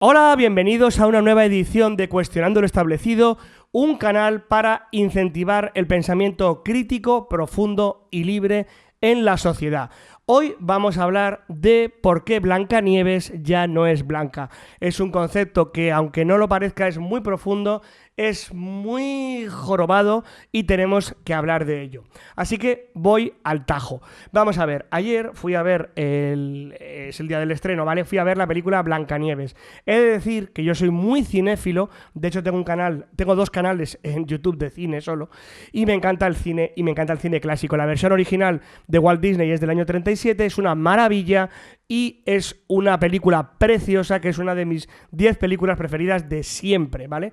Hola, bienvenidos a una nueva edición de Cuestionando lo Establecido, un canal para incentivar el pensamiento crítico, profundo y libre en la sociedad. Hoy vamos a hablar de por qué Blancanieves ya no es blanca. Es un concepto que, aunque no lo parezca, es muy profundo, es muy jorobado y tenemos que hablar de ello. Así que voy al tajo. Vamos a ver, ayer fui a ver, es el día del estreno, ¿vale? Fui a ver la película Blancanieves. He de decir que yo soy muy cinéfilo, de hecho tengo dos canales en YouTube de cine solo, y me encanta el cine, y me encanta el cine clásico. La versión original de Walt Disney es del año 37, es una maravilla y es una película preciosa, que es una de mis 10 películas preferidas de siempre, ¿vale?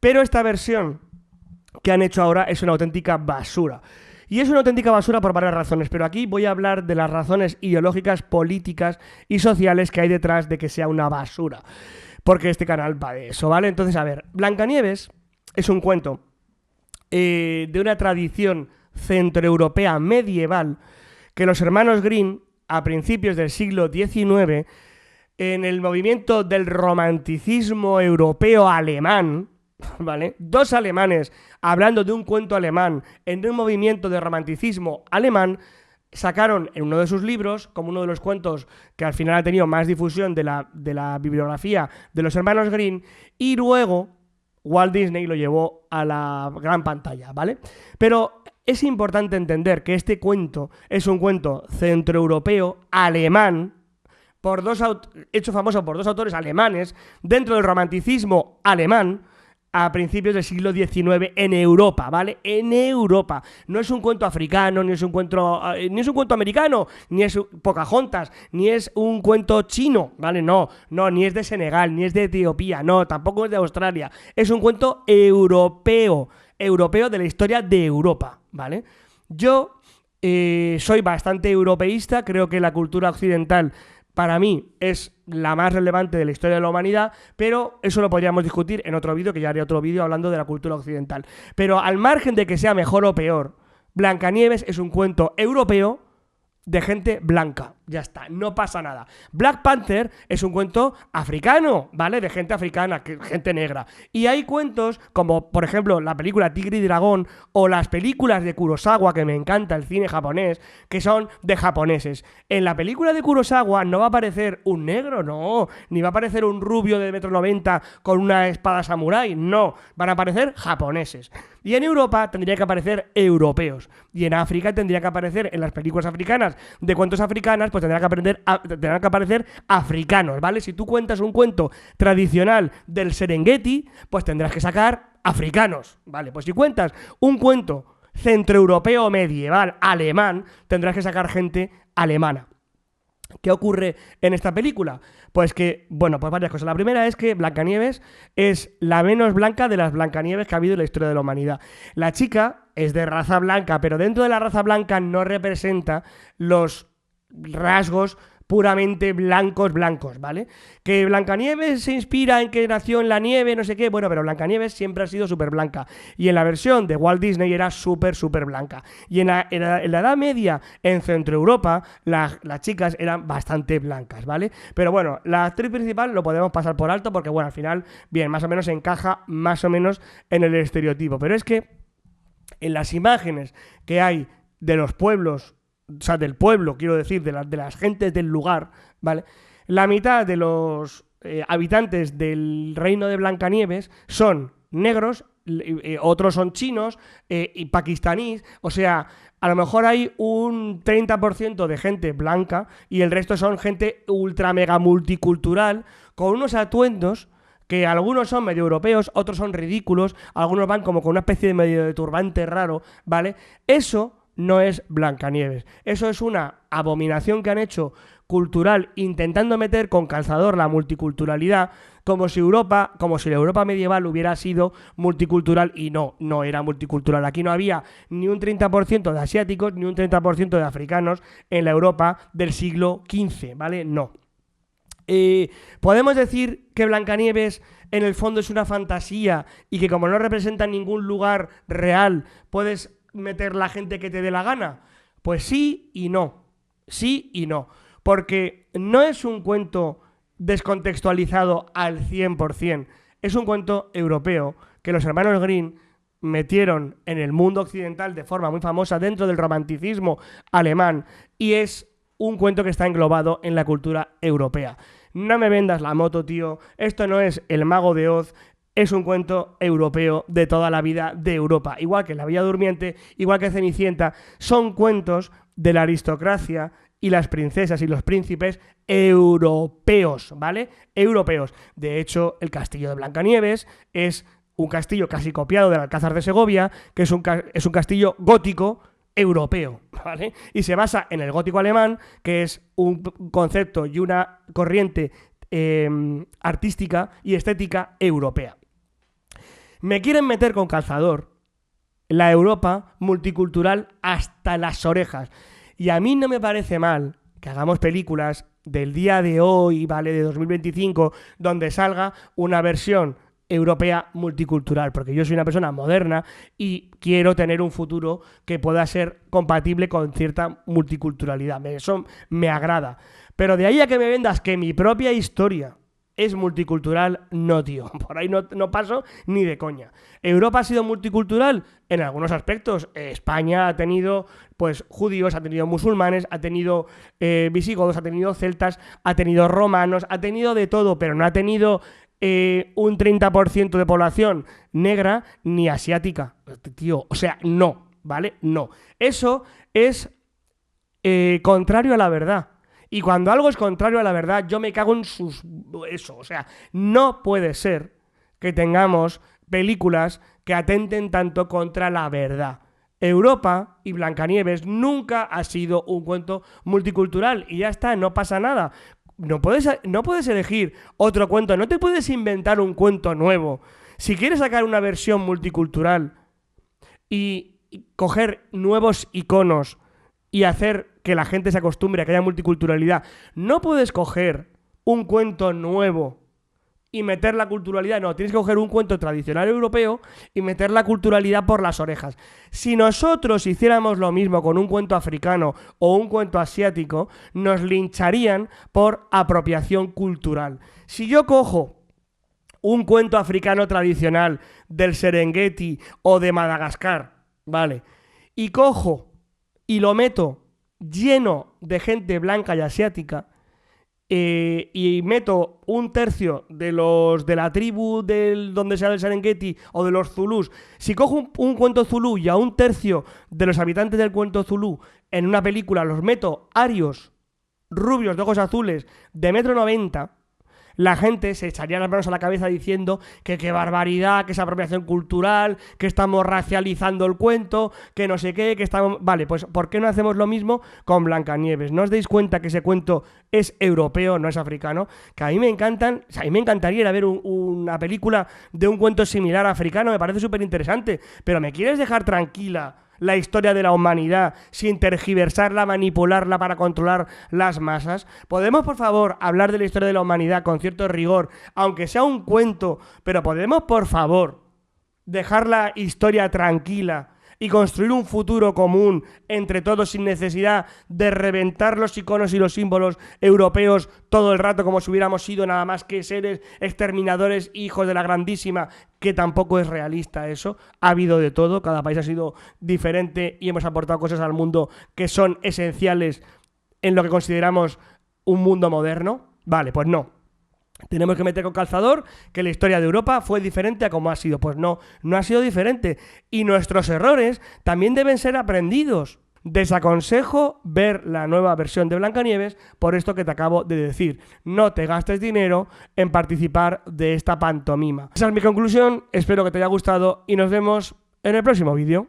Pero esta versión que han hecho ahora es una auténtica basura. Y es una auténtica basura por varias razones, pero aquí voy a hablar de las razones ideológicas, políticas y sociales que hay detrás de que sea una basura. Porque este canal va de eso, ¿vale? Entonces, a ver, Blancanieves es un cuento de una tradición centroeuropea medieval que los hermanos Grimm, a principios del siglo XIX, en el movimiento del romanticismo europeo alemán, ¿vale? Dos alemanes hablando de un cuento alemán en un movimiento de romanticismo alemán, sacaron en uno de sus libros, como uno de los cuentos que al final ha tenido más difusión de la bibliografía de los hermanos Grimm, y luego Walt Disney lo llevó a la gran pantalla, ¿vale? Pero es importante entender que este cuento es un cuento centroeuropeo alemán, hecho famoso por dos autores alemanes dentro del romanticismo alemán a principios del siglo XIX en Europa, ¿vale? En Europa. No es un cuento africano, ni es un cuento americano, ni es Pocahontas, ni es un cuento chino, ¿vale? No, ni es de Senegal, ni es de Etiopía, no, tampoco es de Australia. Es un cuento europeo de la historia de Europa, ¿vale? Yo soy bastante europeísta, creo que la cultura occidental para mí es la más relevante de la historia de la humanidad, pero eso lo podríamos discutir en otro vídeo, que ya haré otro vídeo hablando de la cultura occidental. Pero al margen de que sea mejor o peor, Blancanieves es un cuento europeo de gente blanca, ya está, no pasa nada. Black Panther es un cuento africano, ¿vale? De gente africana, gente negra. Y hay cuentos como, por ejemplo, la película Tigre y Dragón o las películas de Kurosawa, que me encanta el cine japonés, que son de japoneses. En la película de Kurosawa no va a aparecer un negro, no, ni va a aparecer un rubio de 1,90 m con una espada samurái, no, van a aparecer japoneses. Y en Europa tendría que aparecer europeos. Y en África tendría que aparecer, en las películas africanas de cuentos africanas, pues tendrán que aparecer africanos, ¿vale? Si tú cuentas un cuento tradicional del Serengeti, pues tendrás que sacar africanos, ¿vale? Pues si cuentas un cuento centroeuropeo medieval alemán, tendrás que sacar gente alemana. ¿Qué ocurre en esta película? Pues que, bueno, pues varias cosas. La primera es que Blancanieves es la menos blanca de las Blancanieves que ha habido en la historia de la humanidad. La chica es de raza blanca, pero dentro de la raza blanca no representa los rasgos puramente blancos, ¿vale? Que Blancanieves se inspira en que nació en la nieve, no sé qué, bueno, pero Blancanieves siempre ha sido súper blanca. Y en la versión de Walt Disney era súper blanca. Y en la Edad Media, en Centroeuropa, las chicas eran bastante blancas, ¿vale? Pero bueno, la actriz principal lo podemos pasar por alto porque, bueno, al final, bien, más o menos encaja más o menos en el estereotipo. Pero es que en las imágenes que hay de los pueblos, o sea, del pueblo, quiero decir, de las gentes del lugar, ¿vale? La mitad de los habitantes del reino de Blancanieves son negros, otros son chinos y pakistaníes, o sea, a lo mejor hay un 30% de gente blanca y el resto son gente ultra mega multicultural con unos atuendos que algunos son medio europeos, otros son ridículos, algunos van como con una especie de medio de turbante raro, ¿vale? Eso no es Blancanieves. Eso es una abominación que han hecho cultural, intentando meter con calzador la multiculturalidad, como si la Europa medieval hubiera sido multicultural, y no era multicultural. Aquí no había ni un 30% de asiáticos, ni un 30% de africanos en la Europa del siglo XV, ¿vale? No. Podemos decir que Blancanieves en el fondo es una fantasía y que como no representa ningún lugar real, puedes meter la gente que te dé la gana. Pues sí y no, porque no es un cuento descontextualizado al 100%. Es un cuento europeo que los hermanos Grimm metieron en el mundo occidental de forma muy famosa dentro del romanticismo alemán y es un cuento que está englobado en la cultura europea. No me vendas la moto, tío. Esto no es El Mago de Oz. Es un cuento europeo de toda la vida de Europa. Igual que La Bella Durmiente, igual que Cenicienta. Son cuentos de la aristocracia y las princesas y los príncipes europeos, ¿vale? Europeos. De hecho, el castillo de Blancanieves es un castillo casi copiado del Alcázar de Segovia, que es un castillo gótico europeo, ¿vale? Y se basa en el gótico alemán, que es un concepto y una corriente artística y estética europea. Me quieren meter con calzador la Europa multicultural hasta las orejas. Y a mí no me parece mal que hagamos películas del día de hoy, ¿vale? De 2025, donde salga una versión europea multicultural, porque yo soy una persona moderna y quiero tener un futuro que pueda ser compatible con cierta multiculturalidad. Eso me agrada. Pero de ahí a que me vendas que mi propia historia es multicultural, no, tío. Por ahí no paso ni de coña. ¿Europa ha sido multicultural? En algunos aspectos. España ha tenido, pues, judíos, ha tenido musulmanes, ha tenido visigodos, ha tenido celtas, ha tenido romanos, ha tenido de todo, pero no ha tenido un 30% de población negra ni asiática. Tío, o sea, no, ¿vale? No. Eso es contrario a la verdad. Y cuando algo es contrario a la verdad, yo me cago en eso. O sea, no puede ser que tengamos películas que atenten tanto contra la verdad. Europa y Blancanieves nunca ha sido un cuento multicultural y ya está, no pasa nada. No puedes elegir otro cuento, no te puedes inventar un cuento nuevo. Si quieres sacar una versión multicultural y coger nuevos iconos y hacer que la gente se acostumbre a que haya multiculturalidad, no puedes coger un cuento nuevo y meter la culturalidad. No, tienes que coger un cuento tradicional europeo y meter la culturalidad por las orejas. Si nosotros hiciéramos lo mismo con un cuento africano o un cuento asiático, nos lincharían por apropiación cultural. Si yo cojo un cuento africano tradicional del Serengeti o de Madagascar, ¿vale? Y cojo y lo meto lleno de gente blanca y asiática, y meto un tercio de los de la tribu donde sea del Serengeti o de los zulús. Si cojo un cuento zulú y a un tercio de los habitantes del cuento zulú en una película los meto arios, rubios, de ojos azules, de 1,90 m, la gente se echaría las manos a la cabeza diciendo que qué barbaridad, que es apropiación cultural, que estamos racializando el cuento, que no sé qué, que estamos... Vale, pues ¿por qué no hacemos lo mismo con Blancanieves? ¿No os dais cuenta que ese cuento es europeo, no es africano? Que a mí me encantan, o sea, a mí me encantaría ir a ver una película de un cuento similar africano, me parece súper interesante, pero ¿me quieres dejar tranquila la historia de la humanidad sin tergiversarla, manipularla para controlar las masas? ¿Podemos, por favor, hablar de la historia de la humanidad con cierto rigor, aunque sea un cuento, pero podemos, por favor, dejar la historia tranquila y construir un futuro común entre todos sin necesidad de reventar los iconos y los símbolos europeos todo el rato como si hubiéramos sido nada más que seres exterminadores, hijos de la grandísima, que tampoco es realista eso? Ha habido de todo, cada país ha sido diferente y hemos aportado cosas al mundo que son esenciales en lo que consideramos un mundo moderno. Vale, pues no. Tenemos que meter con calzador que la historia de Europa fue diferente a como ha sido. Pues no ha sido diferente. Y nuestros errores también deben ser aprendidos. Desaconsejo ver la nueva versión de Blancanieves por esto que te acabo de decir. No te gastes dinero en participar de esta pantomima. Esa es mi conclusión. Espero que te haya gustado y nos vemos en el próximo vídeo.